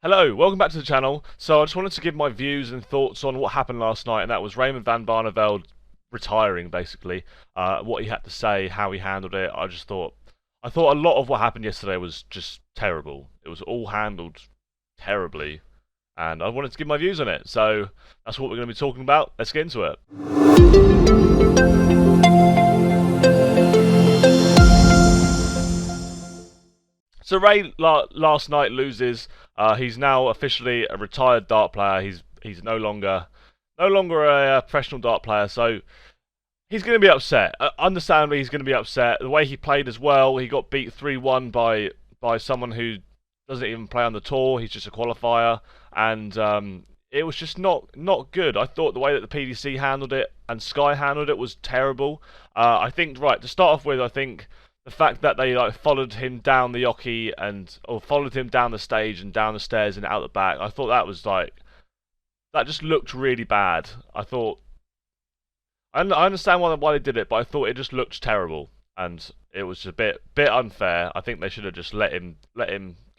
Hello, welcome back to the channel. So I just wanted to give my views and thoughts on what happened last night, and that was Raymond Van Barneveld retiring, basically. What he had to say, how he handled it. I thought a lot of what happened yesterday was just terrible. It was all handled terribly, and I wanted to give my views on it. So that's what we're going to be talking about. Let's get into it. So Ray last night loses. He's now officially a retired dart player. He's no longer a professional dart player. So he's going to be upset. Understandably, he's going to be upset. The way he played as well, he got beat 3-1 by someone who doesn't even play on the tour. He's just a qualifier, and it was just not good. I thought the way that the PDC handled it and Sky handled it was terrible. I think, right, to start off with, I think the fact that they followed him down the yoki or followed him down the stage and down the stairs and out the back, I thought that was that just looked really bad. I understand why they did it, but I thought it just looked terrible, and it was a bit unfair. I think they should have just let him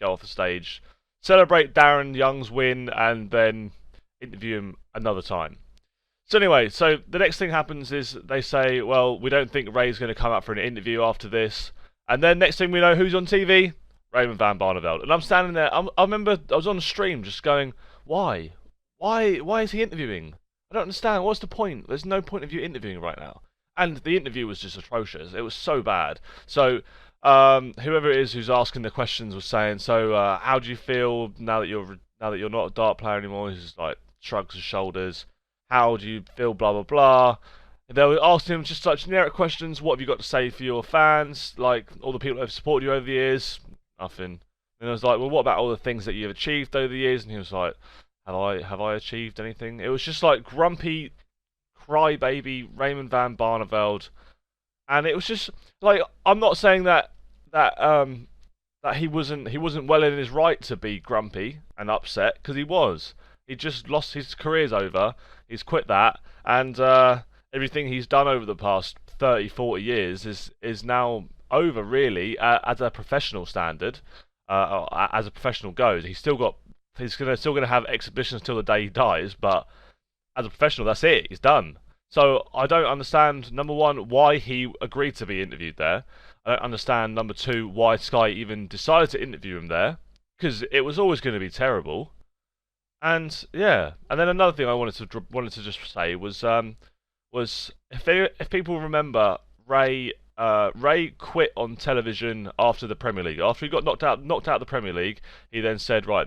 go off the stage, celebrate Darin Young's win, and then interview him another time. So anyway, so the next thing happens is they say, well, we don't think Ray's going to come out for an interview after this. And then next thing we know, who's on TV? Raymond Van Barneveld. And I'm standing there, I remember I was on the stream just going, why? Why is he interviewing? I don't understand. What's the point? There's no point of you interviewing right now. And the interview was just atrocious. It was so bad. So whoever it is who's asking the questions was saying, so how do you feel now that you're not a dart player anymore? He's just like shrugs his shoulders. How do you feel, blah, blah, blah. They were asking him just such generic questions. What have you got to say for your fans? Like, all the people that have supported you over the years? Nothing. And I was like, well, what about all the things that you've achieved over the years? And he was like, have I achieved anything? It was just like grumpy, crybaby Raymond Van Barneveld. And it was just, like, I'm not saying that he wasn't well in his right to be grumpy and upset, because he was. He just lost, his career's over. He's quit that, and everything he's done over the past 30, 40 years is now over, really, as a professional standard, as a professional goes. He's still gonna have exhibitions till the day he dies, but as a professional, that's it. He's done. So I don't understand, number one, why he agreed to be interviewed there. I don't understand, number two, why Sky even decided to interview him there, because it was always going to be terrible. And yeah, and then another thing I wanted to just say was if people remember, Ray quit on television after the Premier League. After he got knocked out of the Premier League, he then said, right,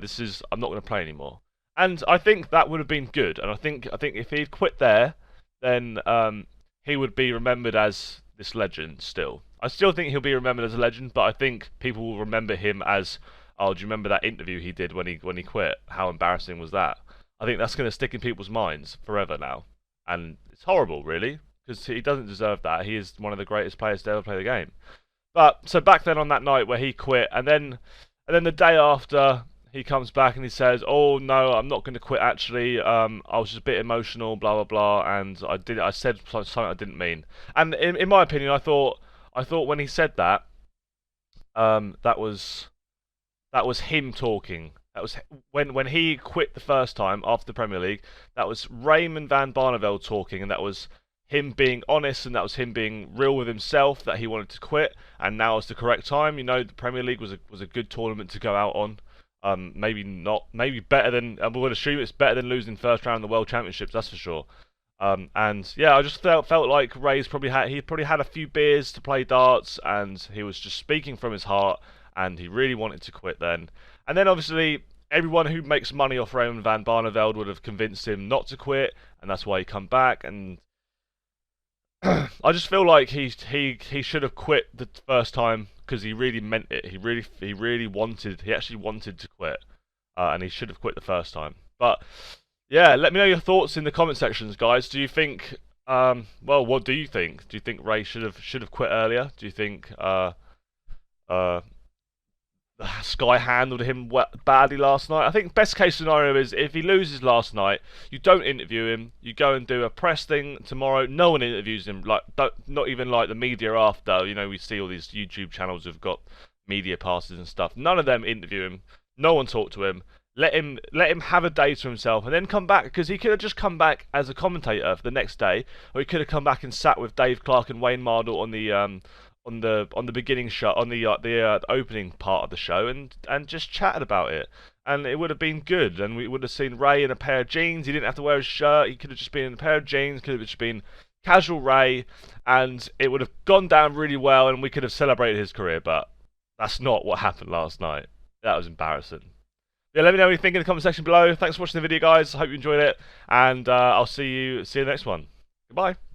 I'm not going to play anymore. And I think that would have been good. And I think if he'd quit there, then he would be remembered as this legend still. I still think he'll be remembered as a legend, but I think people will remember him as, oh, do you remember that interview he did when he quit? How embarrassing was that? I think that's going to stick in people's minds forever now. And it's horrible, really, because he doesn't deserve that. He is one of the greatest players to ever play the game. But, so back then on that night where he quit, and then the day after, he comes back and he says, oh, no, I'm not going to quit, actually. I was just a bit emotional, blah, blah, blah, and I said something I didn't mean. And in my opinion, I thought when he said that, that was him talking. That was when he quit the first time after the Premier League. That was Raymond Van Barneveld talking, and that was him being honest, and that was him being real with himself that he wanted to quit. And now is the correct time. You know, the Premier League was a good tournament to go out on. Maybe not. Maybe better than. I would assume it's better than losing first round in the World Championships. That's for sure. And yeah, I just felt like Ray's probably had a few beers to play darts, and he was just speaking from his heart. And he really wanted to quit then. And then obviously everyone who makes money off Raymond Van Barneveld would have convinced him not to quit, and that's why he come back. And I just feel like he should have quit the first time, because he really meant it. He actually wanted to quit, and he should have quit the first time. But yeah, let me know your thoughts in the comment sections, guys. Do you think well, what do you think? Do you think Ray should have quit earlier? Do you think Sky handled him badly last night? I think best case scenario is if he loses last night, you don't interview him. You go and do a press thing tomorrow. No one interviews him. Not even like the media after. You know, we see all these YouTube channels who've got media passes and stuff. None of them interview him. No one talked to him. Let him have a day to himself, and then come back, because he could have just come back as a commentator for the next day, or he could have come back and sat with Dave Clark and Wayne Mardle on the beginning shot, on the opening part of the show, and just chatted about it, and it would have been good, and we would have seen Ray in a pair of jeans. He didn't have to wear a shirt. He could have just been in a pair of jeans. Could have just been casual Ray, and it would have gone down really well, and we could have celebrated his career. But that's not what happened last night. That was embarrassing. Yeah, let me know what you think in the comment section below. Thanks for watching the video, guys. I hope you enjoyed it, and I'll see you in the next one. Goodbye.